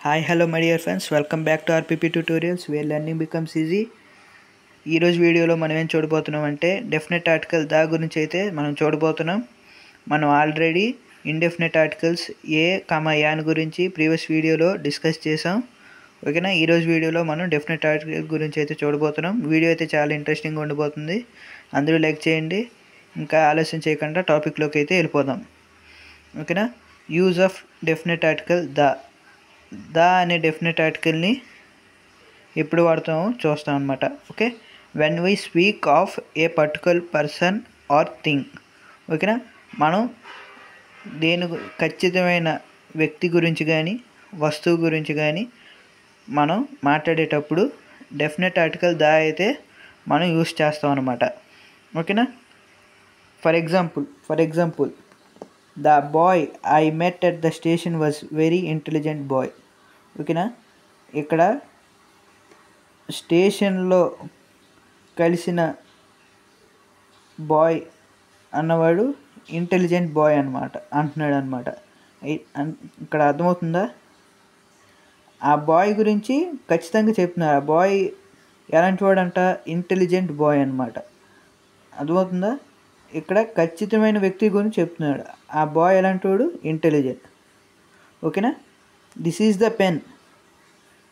Hi hello my dear friends, welcome back to RPP tutorials where learning becomes easy. ఈరోజు వీడియోలో మనం ఏం చూడబోతున్నాం అంటే డెఫినెట్ ఆర్టికల్ దా గురించి అయితే మనం చూడబోతున్నాం. మనం already indefinite articles a an గురించి ప్రీవియస్ వీడియోలో డిస్కస్ చేసాం. ఓకేనా, ఈరోజు వీడియోలో మనం డెఫినెట్ ఆర్టికల్ గురించి అయితే చూడబోతున్నాం. వీడియో అయితే చాలా ఇంట్రెస్టింగ్గా ఉండబోతుంది. అందరూ లైక్ చేయండి. ఇంకా ఆలస్యం చేయకుండా టాపిక్లోకి అయితే వెళ్ళిపోదాం. ఓకేనా, use of definite article the అనే డెఫినెట్ ఆర్టికల్ని ఎప్పుడు వాడతామో చూస్తాం అనమాట. Okay, when we speak of A particular person are thing. ఓకేనా, మనం ఖచ్చితమైన వ్యక్తి గురించి కానీ వస్తువు గురించి కానీ మనం మాట్లాడేటప్పుడు డెఫినెట్ ఆర్టికల్ ద అయితే మనం యూస్ చేస్తాం అనమాట. ఓకేనా, for example the boy I met at the station was very intelligent boy. ఓకేనా, ఇక్కడ స్టేషన్లో కలిసిన బాయ్ అన్నవాడు ఇంటెలిజెంట్ బాయ్ అంటున్నాడు అనమాట. ఇక్కడ అర్థమవుతుందా? ఆ బాయ్ గురించి ఖచ్చితంగా చెప్తున్నారు. ఆ బాయ్ ఎలాంటి వాడంట? ఇంటెలిజెంట్ బాయ్ అనమాట. అర్థమవుతుందా? ఇక్కడ ఖచ్చితమైన వ్యక్తి గురించి చెప్తున్నాడు. ఆ బాయ్ ఎలాంటి వాడు? ఇంటెలిజెంట్. ఓకేనా, this is the pen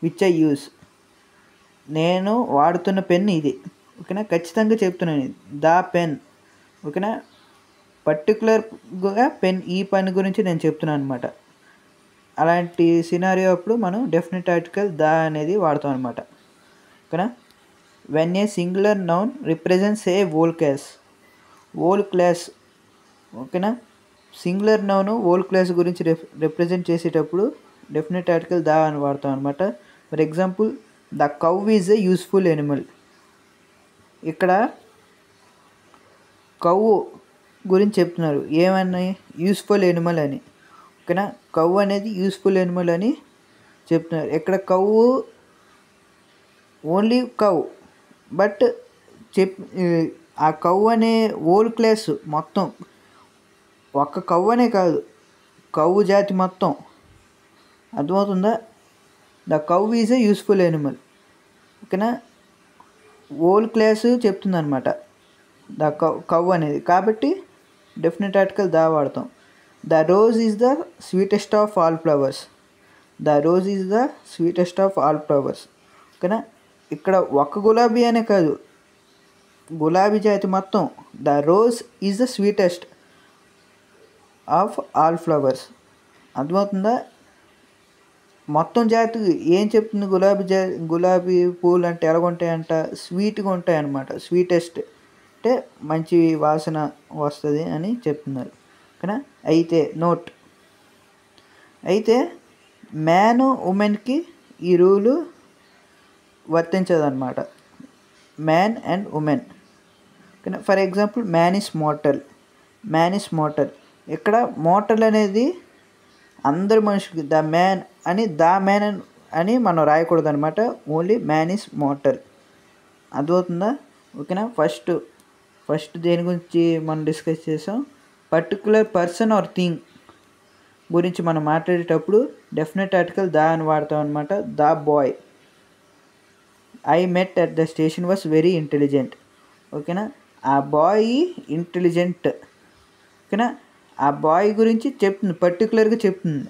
which I use. నేను వాడుతున్న పెన్ ఇది. ఓకేనా, ఖచ్చితంగా చెప్తున్నాను ఇది ద పెన్. ఓకేనా, పర్టికులర్గా పెన్, ఈ పెన్ గురించి నేను చెప్తున్నాను అనమాట. అలాంటి సినారియో అప్పుడు మనం డెఫినెట్ ఆర్టికల్ ద అనేది వాడతాం అనమాట. ఓకేనా, when a singular noun represents a whole class. ఓకేనా, సింగులర్ నౌన్ ఓల్ క్లాస్ గురించి రిప్రజెంట్ చేసేటప్పుడు డెఫినెట్ ఆర్టికల్ ద అని వాడతాం అనమాట. For example, the cow is a useful animal. ఇక్కడ కవ్వు గురించి చెప్తున్నారు. ఏమని? యూస్ఫుల్ ఎనిమల్ అని. ఓకేనా, కవ్వు అనేది యూస్ఫుల్ ఎనిమల్ అని చెప్తున్నారు. ఇక్కడ కవ్వు ఓన్లీ కవ్, బట్ ఆ కవ్వు అనే ఓల్ క్లాస్ మొత్తం, ఒక్క కవ్వు అనే కాదు, కవ్వు జాతి మొత్తం. అర్థమవుతుందా? The cow is a useful animal. ఓకేనా, ఓల్ క్లాస్ చెప్తుంది అనమాట ద కవ్ అనేది. కాబట్టి డెఫినెట్ ఆర్టికల్ ద వాడతాం. The rose is the sweetest of all flowers. The rose is the sweetest of all flowers. ఓకేనా, ఇక్కడ ఒక్క గులాబీ అనే కాదు, గులాబీ జాతి మొత్తం. The rose is the sweetest of all flowers. అర్థమవుతుందా? మొత్తం జాతి ఏం చెప్తుంది? గులాబీ పూలు అంటే ఎలాగుంటాయంట? స్వీట్గా ఉంటాయి అన్నమాట. స్వీటెస్ట్ అంటే మంచి వాసన వస్తుంది అని చెప్తున్నారు. ఓకేనా, అయితే మ్యాన్ ఉమెన్కి ఈ రూలు వర్తించదన్నమాట. Man and women. ఓకేనా, for example, man is mortal. ఇక్కడ మోర్టల్ అనేది అందరు మనుషులకి, ద మ్యాన్ అని మనం రాయకూడదు అనమాట. Only man is mortal. అర్థమవుతుందా? ఓకేనా, ఫస్ట్ దేని గురించి మనం డిస్కస్ చేసాం? పర్టికులర్ పర్సన్ ఆర్ థింగ్ గురించి మనం మాట్లాడేటప్పుడు డెఫినెట్ ఆర్టికల్ ద అని వాడతాం అనమాట. The boy I met at the station was very intelligent. ఓకేనా, ఆ బాయ్ ఇంటెలిజెంట్. ఓకేనా, ఆ బాయ్ గురించి చెప్తుంది, పర్టికులర్గా చెప్తుంది.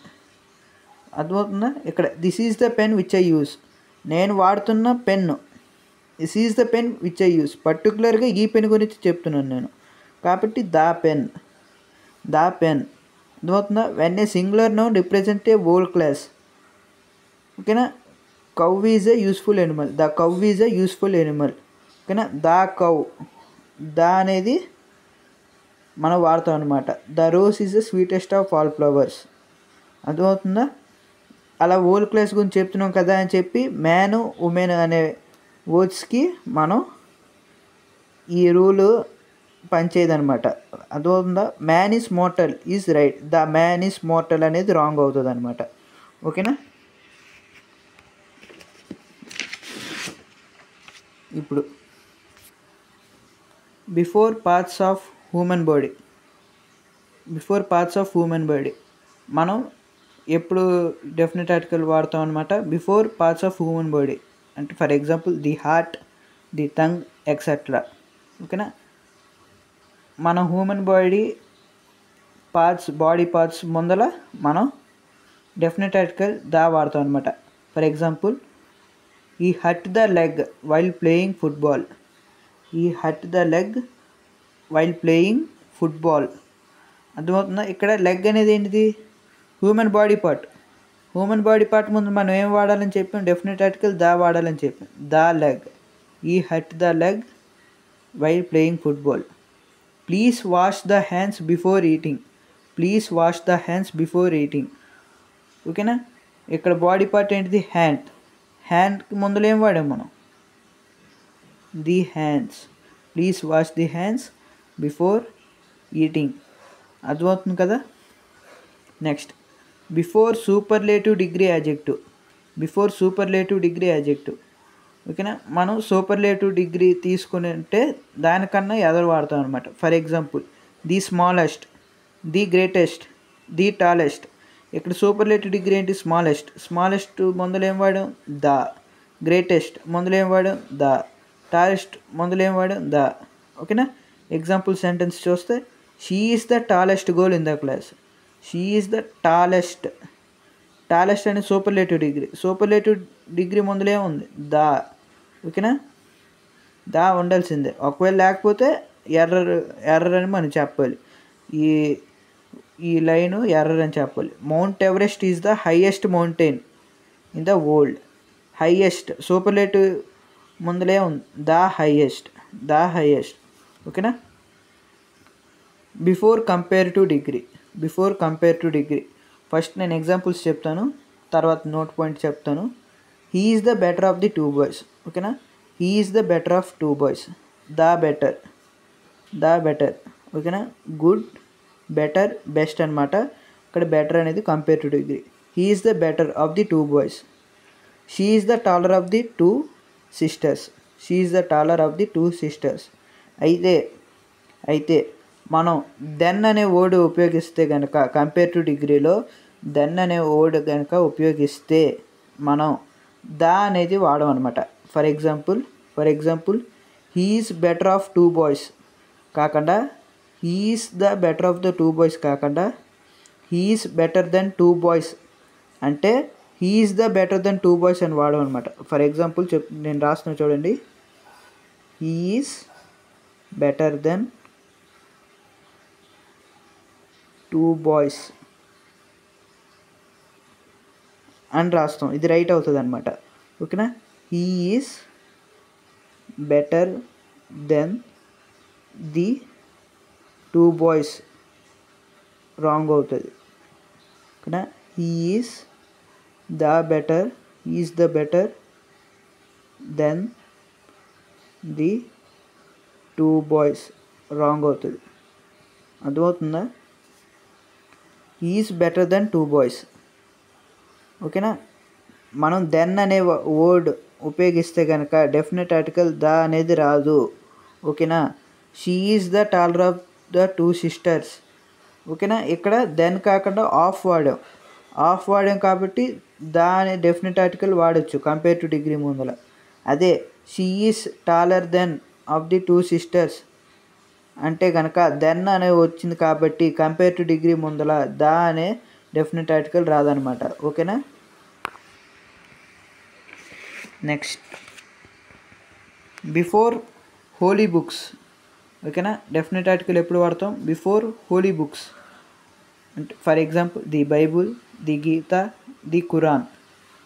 అర్థమవుతుందా? ఇక్కడ this is the pen which I use. నేను వాడుతున్న pen. This is the pen which I use. పర్టికులర్గా ఈ పెన్ గురించి చెప్తున్నాను నేను. కాబట్టి ద పెన్. అర్థమవుతుందా? When a singular noun represent a whole class. ఓకేనా, cow is a useful animal. The cow is a useful animal. ఓకేనా, ద కౌ, ద అనేది మనం వాడతాం అనమాట. The rose is the sweetest of all flowers. అర్థమవుతుందా? అలా whole class గురించి చెప్తున్నాం కదా అని చెప్పి మ్యాన్ ఉమెన్ అనే వర్డ్స్కి మనం ఈ రూలు పనిచేయదనమాట. అర్థమవుతుందా? Man is mortal is right, the man is mortal అనేది రాంగ్ అవుతుంది అనమాట. ఓకేనా, ఇప్పుడు before parts of human body మనం ఎప్పుడు డెఫినెట్ ఆర్టికల్ వాడతాం అనమాట, before parts of human body. అంటే for example the heart, the tongue etcetera. ఓకేనా, మన హ్యూమన్ బాడీ పార్ట్స్ ముందల మనం డెఫినెట్ ఆర్టికల్ దా వాడతాం అనమాట. For example he hurt the leg while playing football. He hurt the leg while playing football. అర్థమవుతుందా? ఇక్కడ leg అనేది ఏంటిది? Human body part. Human body part ముందు మనం ఏం వాడాలని చెప్పాం? డెఫినెట్ ఆర్టికల్ దా వాడాలని చెప్పాం. The leg. He hurt the leg while playing football. Please wash the hands before eating. Please wash the hands before eating. ఓకేనా, ఇక్కడ బాడీ పార్ట్ ఏంటిది? హ్యాండ్. హ్యాండ్కి ముందులో ఏం వాడాం మనం? The hands. Please wash the hands before eating. అర్థమవుతుంది కదా? Next, before superlative degree adjective. Before superlative degree adjective. ఓకేనా, మనం సూపర్లేటివ్ డిగ్రీ తీసుకుని ఉంటే దానికన్నా ఎదరు వాడతాం అనమాట. For example the smallest, the greatest, the tallest. ఇక్కడ సూపర్లేటివ్ డిగ్రీ ఏంటి? స్మాలెస్ట్. స్మాలెస్ట్ ముందులో ఏం వాడాం? ద. గ్రేటెస్ట్ ముందులో ఏం వాడాం? ద. టాలెస్ట్ ముందులో ఏం వాడాం? ద. ఓకేనా, ఎగ్జాంపుల్ సెంటెన్స్ చూస్తే she is the tallest girl in the class. She is the tallest. Tallest అనేది సూపర్లేటివ్ డిగ్రీ. సూపర్లేటివ్ డిగ్రీ ముందులో ఏముంది? ద. ఓకేనా, దా ఉండాల్సిందే. ఒకవేళ లేకపోతే ఎర్రర్ అని మనం చెప్పాలి. ఈ లైను ఎర్రర్ అని చెప్పాలి. Mount Everest is the highest mountain in the world. Highest superlative ముందులే ఉంది ద హైయెస్ట్. The highest. ఓకేనా, before comparative degree. Before comparative degree. First నేను ఎగ్జాంపుల్స్ చెప్తాను, తర్వాత నోట్ పాయింట్ చెప్తాను. He is the better of the two boys. ఓకేనా, he is the better of two boys. The better. The better. ఓకేనా, good, better, best అనమాట. ఇక్కడ better అనేది comparative degree. He is the better of the two boys. She is the taller of the two sisters. She is the taller of the two sisters. అయితే మనం then అనే word ఉపయోగిస్తే కనుక comparative డిగ్రీలో then అనే word కనుక ఉపయోగిస్తే మనం ద అనేది వాడడం అనమాట. For example he is better of two boys కాకుండా he is the better of the two boys కాకుండా he is better than two boys అంటే he is the better than two boys అని వాడడం అనమాట. ఫర్ ఎగ్జాంపుల్ నేను రాస్తున్నా చూడండి. He is better than two boys అని రాస్తాం. ఇది రైట్ అవుతుంది అనమాట. ఓకేనా, he is better than the two boys wrong అవుతుంది. ఓకేనా, he is the better, is the better than the two boys wrong అవుతుంది. అర్థమవుతుందా? Is better than two boys. ఓకేనా, మనం దెన్ అనే వర్డ్ ఉపయోగిస్తే కనుక డెఫినెట్ ఆర్టికల్ ద అనేది రాదు. ఓకేనా, she is the taller of the two sisters. ఓకేనా, ఇక్కడ దెన్ కాకుండా ఆఫ్ వాడాం కాబట్టి ద అనే డెఫినెట్ ఆర్టికల్ వాడచ్చు కంపేరిటివ్ డిగ్రీ ముందర. అదే she is taller than of the two sisters అంటే కనుక దెన్ అనే వచ్చింది కాబట్టి కంపేరిటివ్ డిగ్రీ ముందర ద అనే డెఫినెట్ ఆర్టికల్ రాదనమాట. ఓకేనా, నెక్స్ట్ బిఫోర్ హోలీ బుక్స్. ఓకేనా, డెఫినెట్ ఆర్టికల్ ఎప్పుడు వాడతాం? Before holy books. అంటే for example the Bible, the Gita, the Quran.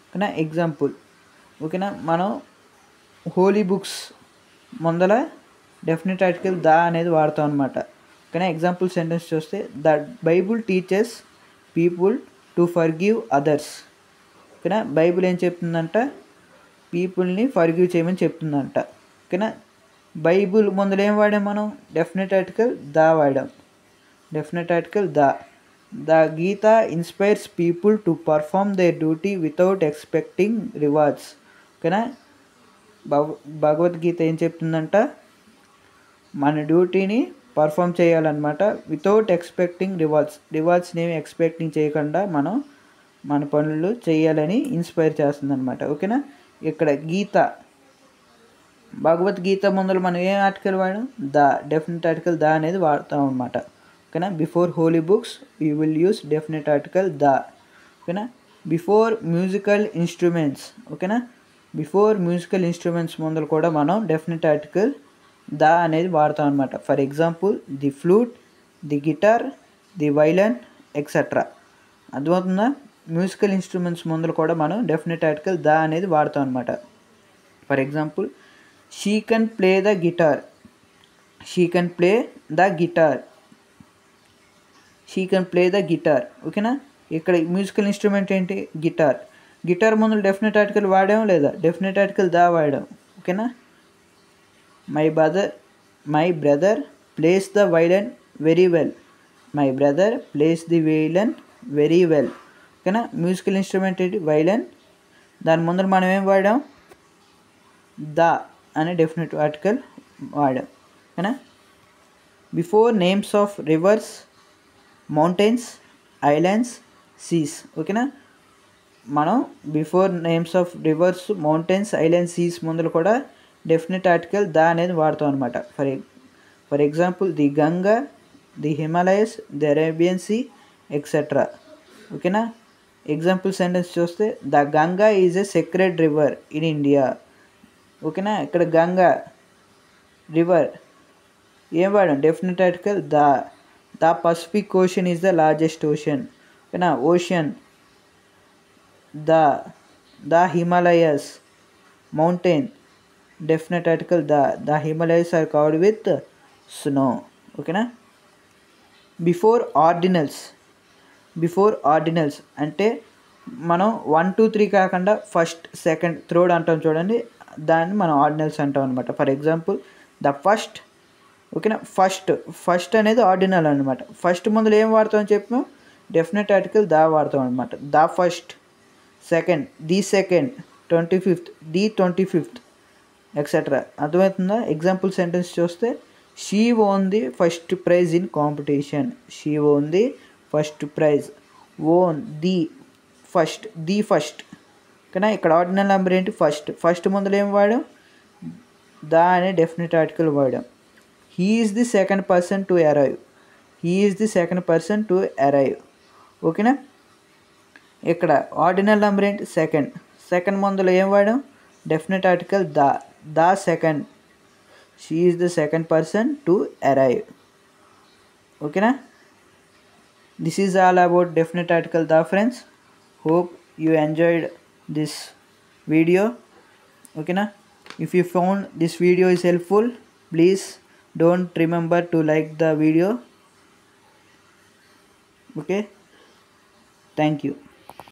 ఓకేనా, ఎగ్జాంపుల్. ఓకేనా, మనం హోలీ బుక్స్ ముందర డెఫినెట్ ఆర్టికల్ ద అనేది వాడతాం అనమాట. ఓకేనా, ఎగ్జాంపుల్ సెంటెన్స్ చూస్తే the Bible teachers people to forgive others. ఓకేనా, బైబుల్ ఏం చెప్తుందంట? పీపుల్ని ఫర్గివ్ చేయమని చెప్తుందంట. ఓకేనా, బైబుల్ ముందర ఏం వాడాం మనం? డెఫినెట్ ఆర్టికల్ ద వాడాం. Definite article the. The Gita inspires people to perform their duty without expecting rewards. ఓకేనా, భగవద్గీత ఏం చెప్తుందంట? మన డ్యూటీని పర్ఫామ్ చేయాలన్నమాట వితౌట్ ఎక్స్పెక్టింగ్ రివార్డ్స్ని ఏమి ఎక్స్పెక్టింగ్ చేయకుండా మనం మన పనులు చేయాలని ఇన్స్పైర్ చేస్తుంది అనమాట. ఓకేనా. ఇక్కడ గీత, భగవద్గీత ముందర మనం ఏ article వాడాం? The. Definite article the అనేది వాడతాం అనమాట. ఓకేనా. Before holy books you will use definite article the. ఓకేనా. బిఫోర్ మ్యూజికల్ ఇన్స్ట్రుమెంట్స్, ఓకేనా, బిఫోర్ మ్యూజికల్ ఇన్స్ట్రుమెంట్స్ ముందర కూడా మనం డెఫినెట్ ఆర్టికల్ ద అనేది వాడతాం అనమాట. For example the flute, the guitar, the వైలన్ etcetera. అర్థమవుతుందా? మ్యూజికల్ ఇన్స్ట్రుమెంట్స్ ముందర కూడా మనం డెఫినెట్ ఆర్టికల్ ద అనేది వాడతాం అనమాట. For example she can play the guitar, she can play the guitar, she can play the guitar. ఓకేనా. ఇక్కడ మ్యూజికల్ ఇన్స్ట్రుమెంట్ ఏంటి? గిటార్. గిటార్ ముందు డెఫినెట్ ఆర్టికల్ వాడాం లేదా? డెఫినెట్ ఆర్టికల్ ద వాడాం. ఓకేనా. My brother plays the violin very well, my brother plays the violin very well. ఓకేనా. Musical instrument ఏంటి? వైలన్. దాని ముందర మనం ఏం వాడాం? ద అనే డెఫినెట్ ఆర్టికల్ వాడాం. ఓకేనా. Before names of rivers, mountains, islands, seas. ఓకేనా. మనం before names of rivers, mountains, islands, seas ముందర కూడా డెఫినెట్ ఆర్టికల్ ద అనేది వాడతాం అనమాట. For example the Ganga, the Himalayas, the Arabian sea etcetera. ఓకేనా. ఎగ్జాంపుల్ సెంటెన్స్ చూస్తే the Ganga is a sacred river in India. ఓకేనా. ఇక్కడ గంగా రివర్ ఏం వాడాం? Definite article the. The Pacific ocean is the largest ocean. ఓకేనా. Ocean. The Himalayas. Mountain definite article the. The Himalayas are covered with snow. ఓకేనా. Before ordinals, before ordinals అంటే మనం 1 2 3 కాకుండా first, second, third అంటాం చూడండి, దాన్ని మనం ఆర్డినల్స్ అంటాం అనమాట. For example the first. ఓకేనా. ఫస్ట్ అనేది ఆర్డినల్ అనమాట. ఫస్ట్ ముందు ఏం వాడతాం అని చెప్పాం? డెఫినెట్ ఆర్టికల్ ద వాడతాం అనమాట. The first. Second, the second. 25th, the 25th etcetera. అర్థమవుతుందా? ఎగ్జాంపుల్ సెంటెన్స్ చూస్తే she won the first prize in competition, she won the first prize. Won the first, the first. ఓకేనా. ఇక్కడ ordinal number ఏంటి? First ముందర ఏం వాడాం? The అనే definite article వాడాం. He is the second person to arrive, he is the second person to arrive. ఓకేనా. ఇక్కడ ఆర్డినల్ నెంబర్ ఏంటి? సెకండ్ ముందులో ఏం వాడాం? Definite article the. The second, she is the second person to arrive. ఓకేనా. This is all about definite article the friends. Hope you enjoyed this video. ఓకేనా. If you found this video is helpful, please don't remember to like the video. Okay, thank you.